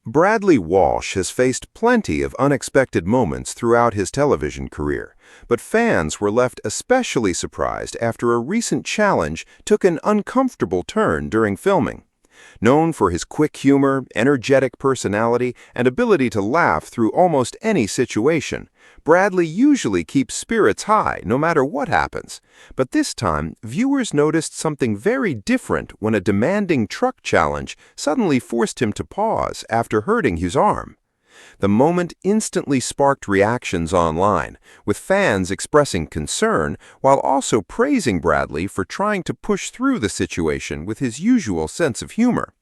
Bradley Walsh has faced plenty of unexpected moments throughout his television career, but fans were left especially surprised after a recent challenge took an uncomfortable turn during filming. Known for his quick humor, energetic personality, and ability to laugh through almost any situation, Bradley usually keeps spirits high no matter what happens. But this time, viewers noticed something very different when a demanding truck challenge suddenly forced him to pause after hurting his arm. The moment instantly sparked reactions online, with fans expressing concern while also praising Bradley for trying to push through the situation with his usual sense of humor.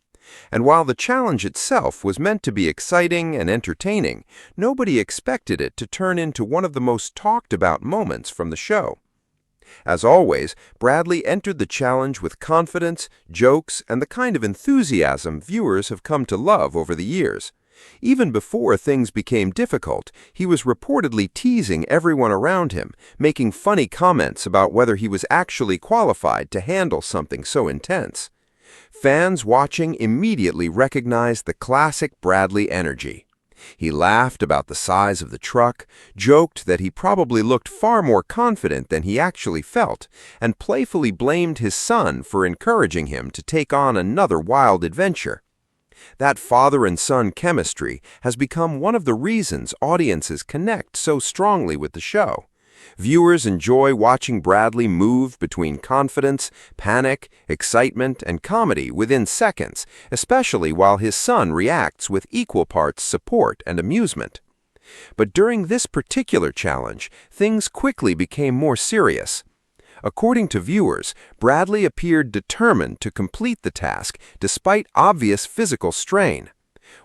And while the challenge itself was meant to be exciting and entertaining, nobody expected it to turn into one of the most talked about moments from the show. As always, Bradley entered the challenge with confidence, jokes, and the kind of enthusiasm viewers have come to love over the years. Even before things became difficult, he was reportedly teasing everyone around him, making funny comments about whether he was actually qualified to handle something so intense. Fans watching immediately recognized the classic Bradley energy. He laughed about the size of the truck, joked that he probably looked far more confident than he actually felt, and playfully blamed his son for encouraging him to take on another wild adventure. That father and son chemistry has become one of the reasons audiences connect so strongly with the show. Viewers enjoy watching Bradley move between confidence, panic, excitement, and comedy within seconds, especially while his son reacts with equal parts support and amusement. But during this particular challenge, things quickly became more serious. According to viewers, Bradley appeared determined to complete the task despite obvious physical strain.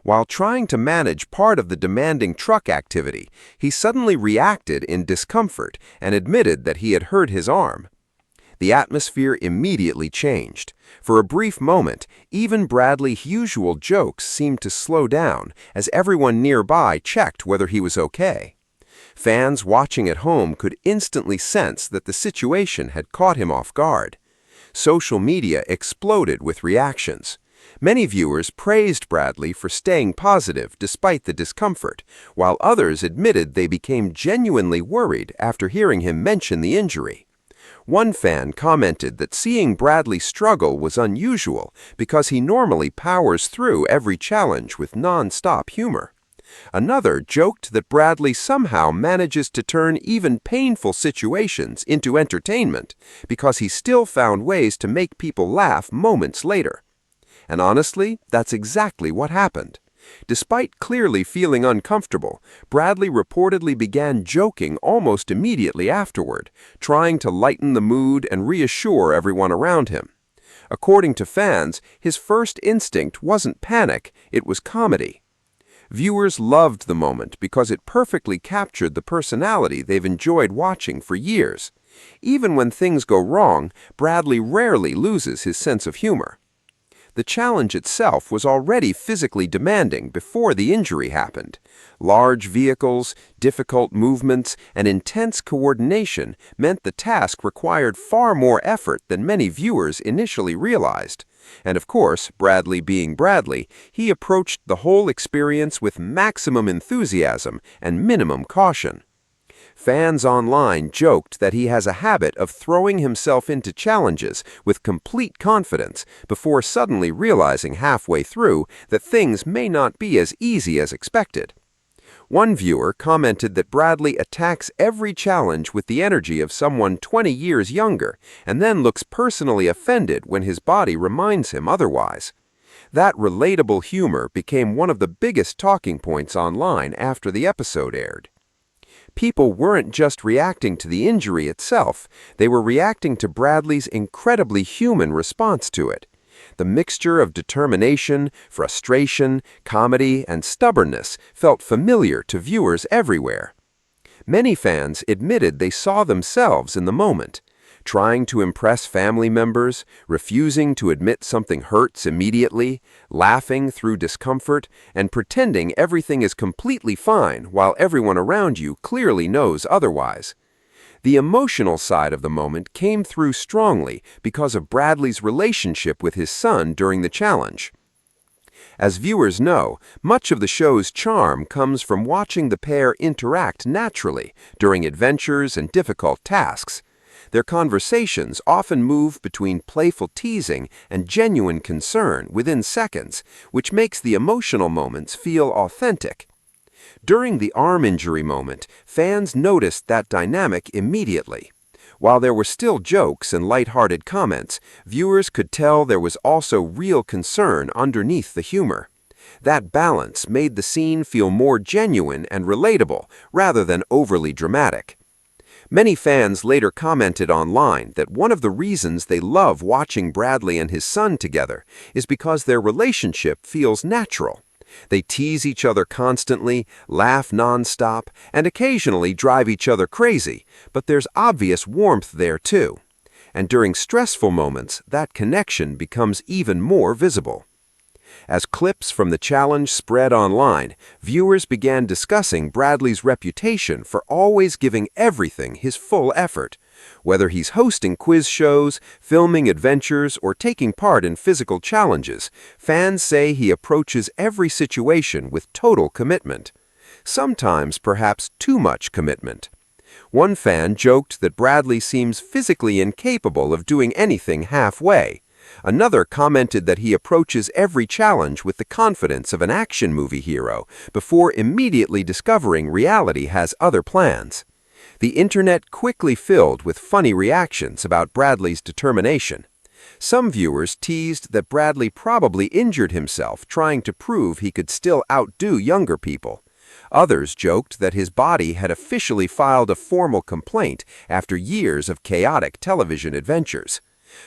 While trying to manage part of the demanding truck activity, he suddenly reacted in discomfort and admitted that he had hurt his arm. The atmosphere immediately changed. For a brief moment, even Bradley's usual jokes seemed to slow down as everyone nearby checked whether he was okay. Fans watching at home could instantly sense that the situation had caught him off guard. Social media exploded with reactions. Many viewers praised Bradley for staying positive despite the discomfort, while others admitted they became genuinely worried after hearing him mention the injury. One fan commented that seeing Bradley struggle was unusual because he normally powers through every challenge with non-stop humor. Another joked that Bradley somehow manages to turn even painful situations into entertainment because he still found ways to make people laugh moments later. And honestly, that's exactly what happened. Despite clearly feeling uncomfortable, Bradley reportedly began joking almost immediately afterward, trying to lighten the mood and reassure everyone around him. According to fans, his first instinct wasn't panic, it was comedy. Viewers loved the moment because it perfectly captured the personality they've enjoyed watching for years. Even when things go wrong, Bradley rarely loses his sense of humor. The challenge itself was already physically demanding before the injury happened. Large vehicles, difficult movements, and intense coordination meant the task required far more effort than many viewers initially realized. And of course, Bradley being Bradley, he approached the whole experience with maximum enthusiasm and minimum caution. Fans online joked that he has a habit of throwing himself into challenges with complete confidence before suddenly realizing halfway through that things may not be as easy as expected. One viewer commented that Bradley attacks every challenge with the energy of someone 20 years younger and then looks personally offended when his body reminds him otherwise. That relatable humor became one of the biggest talking points online after the episode aired. People weren't just reacting to the injury itself, they were reacting to Bradley's incredibly human response to it. The mixture of determination, frustration, comedy, and stubbornness felt familiar to viewers everywhere. Many fans admitted they saw themselves in the moment, trying to impress family members, refusing to admit something hurts immediately, laughing through discomfort, and pretending everything is completely fine while everyone around you clearly knows otherwise. The emotional side of the moment came through strongly because of Bradley's relationship with his son during the challenge. As viewers know, much of the show's charm comes from watching the pair interact naturally during adventures and difficult tasks. Their conversations often move between playful teasing and genuine concern within seconds, which makes the emotional moments feel authentic. During the arm injury moment, fans noticed that dynamic immediately. While there were still jokes and lighthearted comments, viewers could tell there was also real concern underneath the humor. That balance made the scene feel more genuine and relatable rather than overly dramatic. Many fans later commented online that one of the reasons they love watching Bradley and his son together is because their relationship feels natural. They tease each other constantly, laugh nonstop, and occasionally drive each other crazy, but there's obvious warmth there too. And during stressful moments, that connection becomes even more visible. As clips from the challenge spread online, viewers began discussing Bradley's reputation for always giving everything his full effort. Whether he's hosting quiz shows, filming adventures, or taking part in physical challenges, fans say he approaches every situation with total commitment. Sometimes perhaps too much commitment. One fan joked that Bradley seems physically incapable of doing anything halfway. Another commented that he approaches every challenge with the confidence of an action movie hero before immediately discovering reality has other plans. The internet quickly filled with funny reactions about Bradley's determination. Some viewers teased that Bradley probably injured himself trying to prove he could still outdo younger people. Others joked that his body had officially filed a formal complaint after years of chaotic television adventures.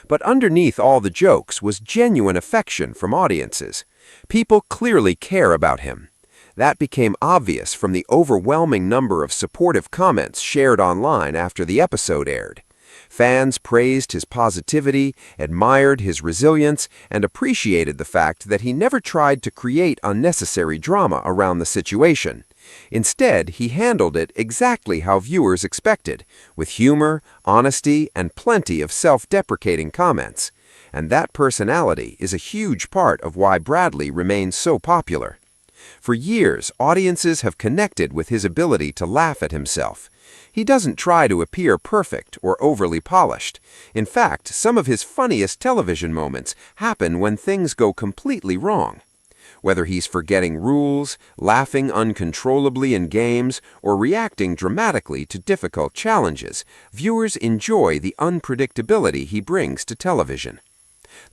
But underneath all the jokes was genuine affection from audiences. People clearly care about him. That became obvious from the overwhelming number of supportive comments shared online after the episode aired. Fans praised his positivity, admired his resilience, and appreciated the fact that he never tried to create unnecessary drama around the situation. Instead, he handled it exactly how viewers expected, with humor, honesty, and plenty of self-deprecating comments. And that personality is a huge part of why Bradley remains so popular. For years, audiences have connected with his ability to laugh at himself. He doesn't try to appear perfect or overly polished. In fact, some of his funniest television moments happen when things go completely wrong. Whether he's forgetting rules, laughing uncontrollably in games, or reacting dramatically to difficult challenges, viewers enjoy the unpredictability he brings to television.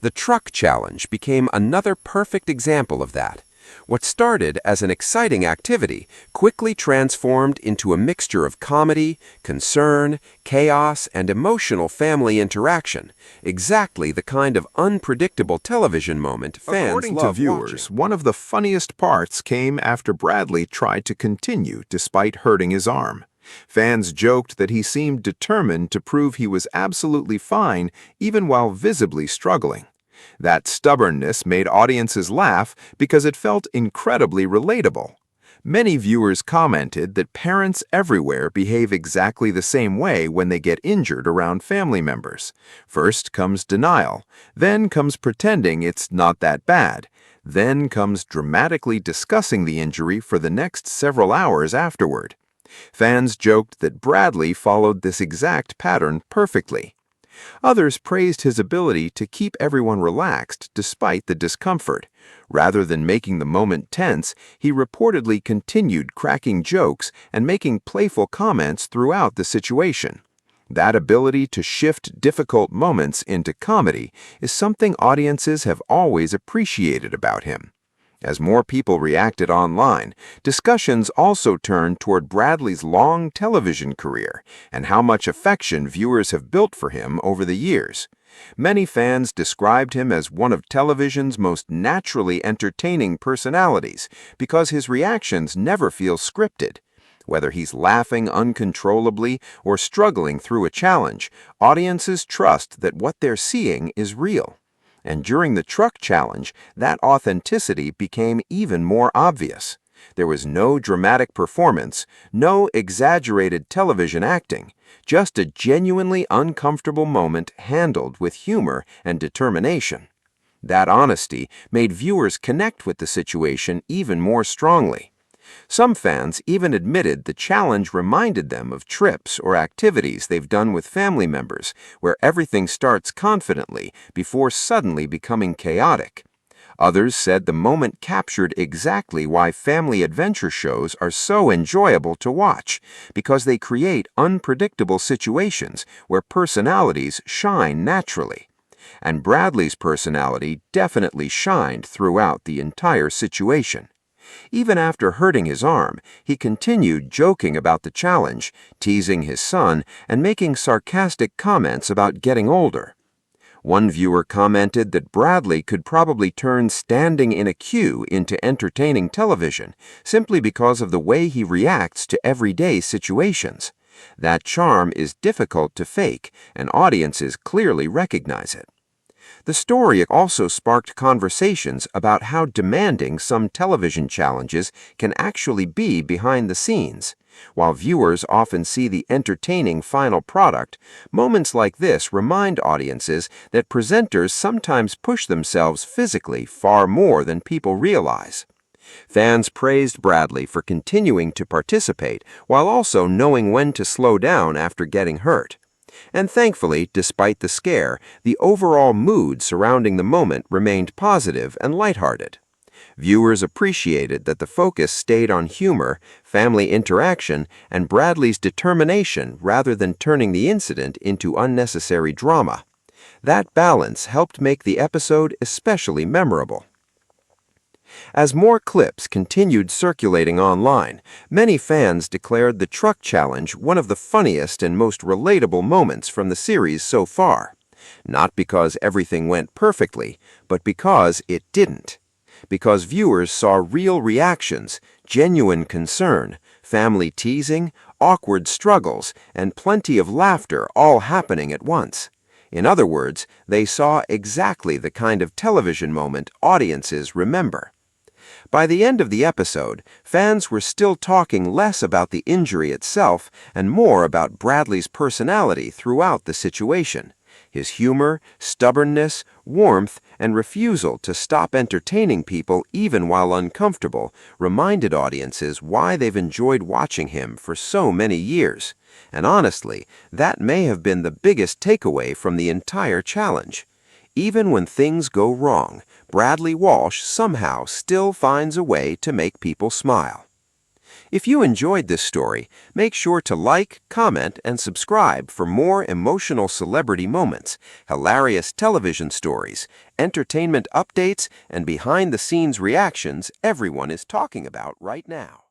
The truck challenge became another perfect example of that. What started as an exciting activity quickly transformed into a mixture of comedy, concern, chaos, and emotional family interaction, exactly the kind of unpredictable television moment fans love watching. According to viewers, one of the funniest parts came after Bradley tried to continue despite hurting his arm. Fans joked that he seemed determined to prove he was absolutely fine even while visibly struggling. That stubbornness made audiences laugh because it felt incredibly relatable. Many viewers commented that parents everywhere behave exactly the same way when they get injured around family members. First comes denial, then comes pretending it's not that bad, then comes dramatically discussing the injury for the next several hours afterward. Fans joked that Bradley followed this exact pattern perfectly. Others praised his ability to keep everyone relaxed despite the discomfort. Rather than making the moment tense, he reportedly continued cracking jokes and making playful comments throughout the situation. That ability to shift difficult moments into comedy is something audiences have always appreciated about him. As more people reacted online, discussions also turned toward Bradley's long television career and how much affection viewers have built for him over the years. Many fans described him as one of television's most naturally entertaining personalities because his reactions never feel scripted. Whether he's laughing uncontrollably or struggling through a challenge, audiences trust that what they're seeing is real. And during the truck challenge, that authenticity became even more obvious. There was no dramatic performance, no exaggerated television acting, just a genuinely uncomfortable moment handled with humor and determination. That honesty made viewers connect with the situation even more strongly. Some fans even admitted the challenge reminded them of trips or activities they've done with family members, where everything starts confidently before suddenly becoming chaotic. Others said the moment captured exactly why family adventure shows are so enjoyable to watch, because they create unpredictable situations where personalities shine naturally. And Bradley's personality definitely shined throughout the entire situation. Even after hurting his arm, he continued joking about the challenge, teasing his son, and making sarcastic comments about getting older. One viewer commented that Bradley could probably turn standing in a queue into entertaining television, simply because of the way he reacts to everyday situations. That charm is difficult to fake, and audiences clearly recognize it. The story also sparked conversations about how demanding some television challenges can actually be behind the scenes. While viewers often see the entertaining final product, moments like this remind audiences that presenters sometimes push themselves physically far more than people realize. Fans praised Bradley for continuing to participate while also knowing when to slow down after getting hurt. And thankfully, despite the scare, the overall mood surrounding the moment remained positive and lighthearted. Viewers appreciated that the focus stayed on humor, family interaction, and Bradley's determination rather than turning the incident into unnecessary drama. That balance helped make the episode especially memorable. As more clips continued circulating online, many fans declared the truck challenge one of the funniest and most relatable moments from the series so far. Not because everything went perfectly, but because it didn't. Because viewers saw real reactions, genuine concern, family teasing, awkward struggles, and plenty of laughter all happening at once. In other words, they saw exactly the kind of television moment audiences remember. By the end of the episode, fans were still talking less about the injury itself and more about Bradley's personality throughout the situation. His humor, stubbornness, warmth, and refusal to stop entertaining people even while uncomfortable reminded audiences why they've enjoyed watching him for so many years. And honestly, that may have been the biggest takeaway from the entire challenge. Even when things go wrong, Bradley Walsh somehow still finds a way to make people smile. If you enjoyed this story, make sure to like, comment, and subscribe for more emotional celebrity moments, hilarious television stories, entertainment updates, and behind-the-scenes reactions everyone is talking about right now.